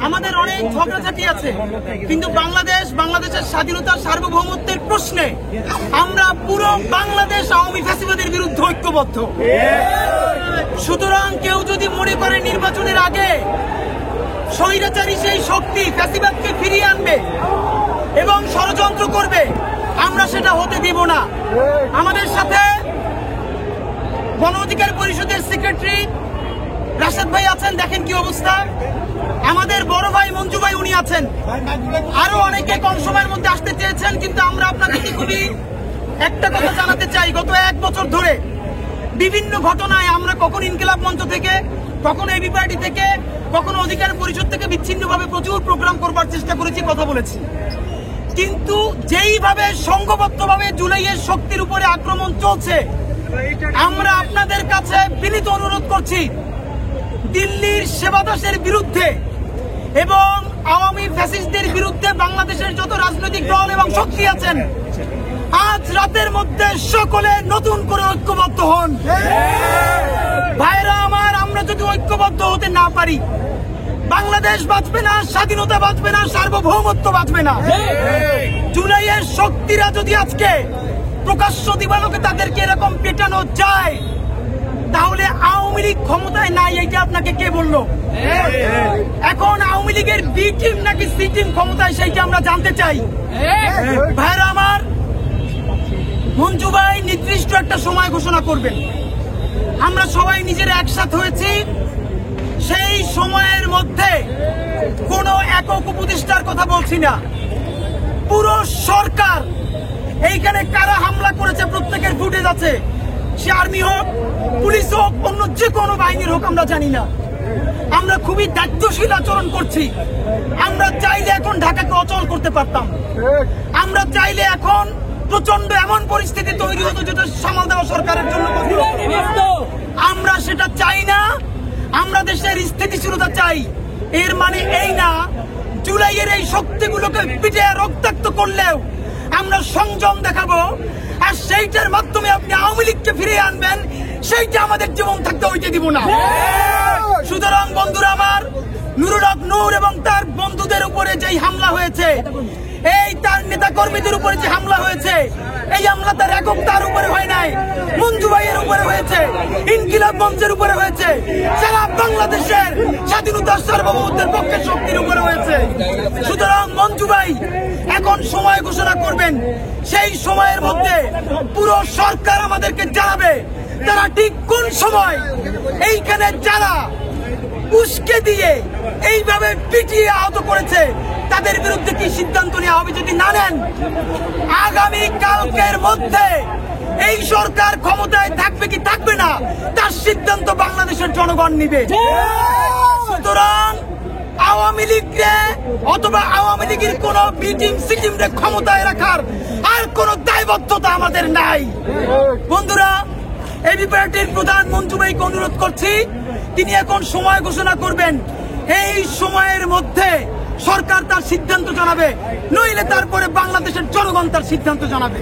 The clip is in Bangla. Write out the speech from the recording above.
আমাদের অনেক ঝগড়াঝাটি আছে, কিন্তু বাংলাদেশের স্বাধীনতা সার্বভৌমত্বের প্রশ্নে আমরা পুরো বাংলাদেশ আওয়ামী ফ্যাসিবাদের বিরুদ্ধে ঐক্যবদ্ধ। সুতরাং কেউ যদি মনে করে নির্বাচনের আগে স্বৈরাচারী সেই শক্তি ফ্যাসিবাদকে ফিরিয়ে আনবে এবং ষড়যন্ত্র করবে, আমরা সেটা হতে দেব না। আমাদের সাথে গণ অধিকার পরিষদের সেক্রেটারি রাশেদ ভাই আছেন, দেখেন কি অবস্থা। আমাদের বড় ভাই মঞ্জু ভাই উনি আছেন, আরো অনেকে কম সময়ের মধ্যে আসতে চেয়েছেন, কিন্তু আমরা আপনাদেরকে খুবই একটা কথা জানাতে চাই। গত 1 বছর ধরে বিভিন্ন ঘটনায় আমরা কখন ইনকিলাব মঞ্চ থেকে, কখনো এবি পার্টি থেকে, কখনো অধিকার পরিষদ থেকে বিচ্ছিন্নভাবে প্রচুর প্রোগ্রাম করবার চেষ্টা করেছি, কথা বলেছি, কিন্তু যেইভাবে সংঘবদ্ধভাবে জুলাইয়ের শক্তির উপরে আক্রমণ চলছে, আমরা আপনাদের কাছে বিনীত অনুরোধ করছি দিল্লির সেবাদাসের বিরুদ্ধে এবং আওয়ামী ফ্যাসিস্টদের বিরুদ্ধে বাংলাদেশের যত রাজনৈতিক দল এবং শক্তি আছেন, আজ রাতের মধ্যে সকলে নতুন করে ঐক্যবদ্ধ হন। ভাইরা আমার, আমরা যদি ঐক্যবদ্ধ হতে না পারি, বাংলাদেশ বাঁচবে না, স্বাধীনতা বাঁচবে না, সার্বভৌমত্ব বাঁচবে না। জুলাইয়ের শক্তিরা যদি আজকে প্রকাশ্য দিবালোকে তাদেরকে এরকম পেটানো যায়, তাহলে আওয়ামী লীগ ক্ষমতায় নাই, এইটা আপনাকে কে বললো? এখন আওয়ামী লীগের বি টিম নাকি সি টিম ক্ষমতায়, সেইটা আমরা জানতে চাই। ভাইরা আমার, মঞ্জু ভাই নির্দিষ্ট একটা সময় ঘোষণা করবেন, আমরা সবাই নিজেরা একসাথে হয়েছি, সেই সময়ের মধ্যে কোন একক উপদেষ্টার কথা বলছি না, পুরো সরকার এইখানে কারা হামলা করেছে প্রত্যেকের ফুটেজ আছে, সে আর্মি হোক, পুলিশ হোক, অন্য যে কোনো বাহিনীর হোক, আমরা জানি না। আমরা খুবই দায়িত্বশীল আচরণ করছি। আমরা চাইলে এখন ঢাকাকে অচল করতে পারতাম, আমরা চাইলে এখন প্রচন্ড এমন পরিস্থিতি তৈরি হতো যেটা সামাল দেওয়া সরকারের জন্য, আমরা সেটা চাই না। আমরা দেশের স্থিতিশীলতা চাই। এর মানে এই না জুলাইয়ের এই শক্তিগুলোকে পিঠে রক্তাক্ত করলেও আমরা সংযম দেখাবো, আর সেইটার মাধ্যমে আপনি আওয়ামী লীগকে ফিরিয়ে আনবেন, সেইটা আমাদের জীবন থাকতে হইতে দিব না। সুতরাং বন্ধুরা আমার, নুরুল হক নূর এবং তার বন্ধুদের উপরে যেই হামলা হয়েছে, এই তার নেতা কর্মীদের উপরে যে হামলা হয়েছে, এই হামলা তার একক তার উপরে হয় নাই, মঞ্জু ভাইয়ের উপরে হয়েছে, ইনকিলাব মঞ্চের উপরে হয়েছে, সারা বাংলাদেশের স্বাধীনতার সার্বভৌমত্বের পক্ষের শক্তির উপরে হয়েছে। সুতরাং মঞ্জু ভাই এখন সময় ঘোষণা করবেন, সেই সময়ের মধ্যে পুরো সরকার আমাদেরকে জানাবে তারা ঠিক কোন সময় এইখানে যারা উস্কে দিয়ে এইভাবে পিটিয়ে আহত করেছে তাদের বিরুদ্ধে কি সিদ্ধান্ত নেওয়া হবে। যদি না নেন, আগামী কালকের মধ্যে এই সরকার ক্ষমতায় থাকবে কি থাকবে না তার সিদ্ধান্ত বাংলাদেশের জনগণ নিবে। সুতরাং আওয়ামী লীগকে অথবা আওয়ামী লীগের কোন বি টিম সি টিমকে ক্ষমতায় রাখার আর কোন দায়বদ্ধতা আমাদের নাই। বন্ধুরা, এবি পার্টির প্রধান মঞ্জু ভাইকে অনুরোধ করছি, তিনি এখন সময় ঘোষণা করবেন, এই সময়ের মধ্যে সরকার তার সিদ্ধান্ত জানাবে, নইলে তারপরে বাংলাদেশের জনগণ তার সিদ্ধান্ত জানাবে।